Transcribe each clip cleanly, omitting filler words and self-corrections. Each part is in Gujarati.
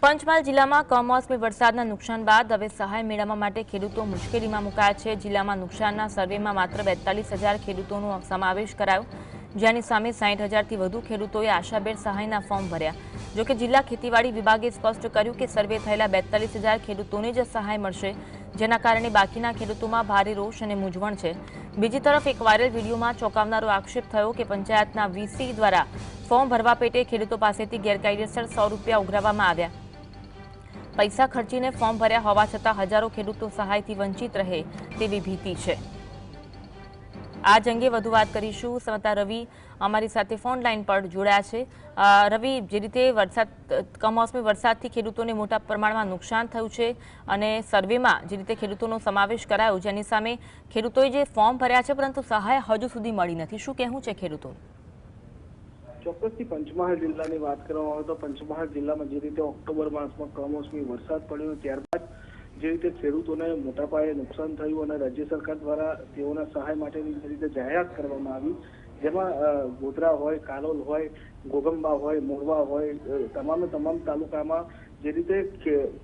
પંચમહાલ જિલ્લામાં કમોસમી વરસાદના નુકસાન બાદ હવે સહાય મેળવવા માટે ખેડૂતો મુશ્કેલીમાં મુકાયા છે। જિલ્લામાં નુકસાનના સર્વેમાં માત્ર 42,000 ખેડૂતોનો સમાવેશ કરાયો, જેની સામે 60,000થી વધુ ખેડૂતોએ આશાભેર સહાયના ફોર્મ ભર્યા। જોકે જિલ્લા ખેતીવાડી વિભાગે સ્પષ્ટ કર્યું કે સર્વે થયેલા 42,000 ખેડૂતોને જ સહાય મળશે, જેના કારણે બાકીના ખેડૂતોમાં ભારે રોષ અને મૂંઝવણ છે। બીજી તરફ એક વાયરલ વિડીયોમાં ચોંકાવનારો આક્ષેપ થયો કે પંચાયતના વીસી દ્વારા ફોર્મ ભરવા પેટે ખેડૂતો પાસેથી ગેરકાયદેસર 100 રૂપિયા ઉઘરાવવામાં આવ્યા। પૈસા ખર્ચીને ફોર્મ ભર્યા હોવા છતાં હજારો ખેડૂતો સહાયથી વંચિત રહે તેવી ભીતિ છે। આજ અંગે વધુ વાત કરીશું। સંવાદદાતા રવિ અમારી સાથે ફોન લાઈન પર જોડાયા છે। રવિ, જે રીતે કમોસમી વરસાદથી ખેડૂતોને મોટા પ્રમાણમાં નુકસાન થયું છે અને સર્વેમાં જે રીતે ખેડૂતોનો સમાવેશ કરાયો, જેની સામે ખેડૂતોએ જે ફોર્મ ભર્યા છે પરંતુ સહાય હજુ સુધી મળી નથી, શું કહેવું છે ખેડૂતોનું? ચોક્કસથી પંચમહાલ જિલ્લાની વાત કરવામાં આવે તો પંચમહાલ જિલ્લામાં જે રીતે ઓક્ટોબર માસમાં કમોસમી વરસાદ પડ્યો ત્યારબાદ જે રીતે ખેડૂતોને મોટા પાયે નુકસાન થયું અને રાજ્ય સરકાર દ્વારા તેઓના સહાય માટેની જે રીતે જાહેરાત કરવામાં આવી, જેમાં ગોધરા હોય, કાલોલ હોય, ઘોગંબા હોય, મોરવા હોય, તમામ તાલુકામાં જે રીતે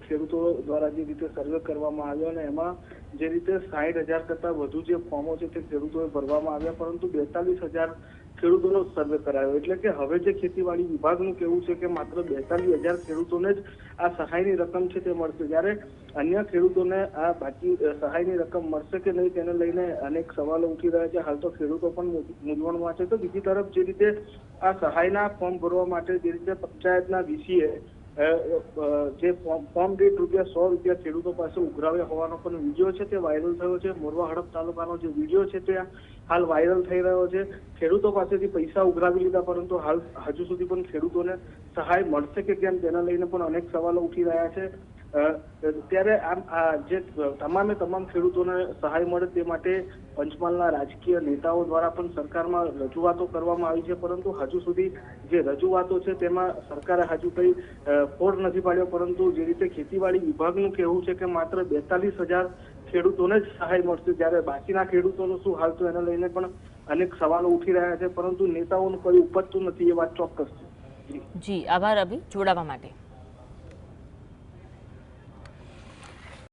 ખેડૂતો દ્વારા જે રીતે સર્વે કરવામાં આવ્યો અને એમાં જે રીતે 60,000 કરતાં વધુ જે ફોર્મો છે તે ખેડૂતોએ ભરવામાં આવ્યા, પરંતુ 42,000 ખેડૂતોનો સર્વે કરાયો। એટલે કે હવે જે ખેતીવાડી વિભાગનું કહેવું છે કે માત્ર 42,000 ખેડૂતોને જ આ સહાયની રકમ છે તે મળશે, જ્યારે અન્ય ખેડૂતોને આ બાકી સહાયની રકમ મળશે કે નહીં તેને લઈને અનેક સવાલો ઉઠી રહ્યા છે। હાલ તો ખેડૂતો પણ મૂંઝવણમાં છે। તો બીજી તરફ જે રીતે આ સહાયના ફોર્મ ભરવા માટે જે રીતે પંચાયતના વીસીએ જે ફોર્મ દીઠ ₹100 ખેડૂતો પાસે ઉઘરાવ્યા હોવાનો પણ વિડીયો છે તે વાયરલ થયો છે। મોરવા હડપ તાલુકાનો જે વિડીયો છે તે હાલ વાયરલ થઈ રહ્યો છે। ખેડૂતો પાસેથી પૈસા ઉઘરાવી લીધા, પરંતુ હાલ હજુ સુધી પણ ખેડૂતોને સહાય મળશે કે કેમ તેના લઈને પણ અનેક સવાલો ઉઠી રહ્યા છે। ત્યારે જે તમામ ખેડૂતોને સહાય મળે તે માટે પંચમહાલના રાજકીય નેતાઓ દ્વારા પણ સરકારમાં રજૂઆતો કરવામાં આવી છે, પરંતુ હજુ સુધી જે રજૂઆતો છે તેમાં સરકારે હજુ કંઈ ફોડ નથી પાડ્યો। પરંતુ જે રીતે ખેતીવાડી વિભાગનું કહેવું છે કે માત્ર 42,000 ખેડૂતોને જ સહાય મળશે, જ્યારે બાકીના ખેડૂતોનું શું હાલ, તો એને લઈને પણ અનેક સવાલો ઉઠી રહ્યા છે, પરંતુ નેતાઓનું કોઈ ઉપજતું નથી, એ વાત ચોક્કસ છે। જી, આભાર રવિ જોડાવા માટે।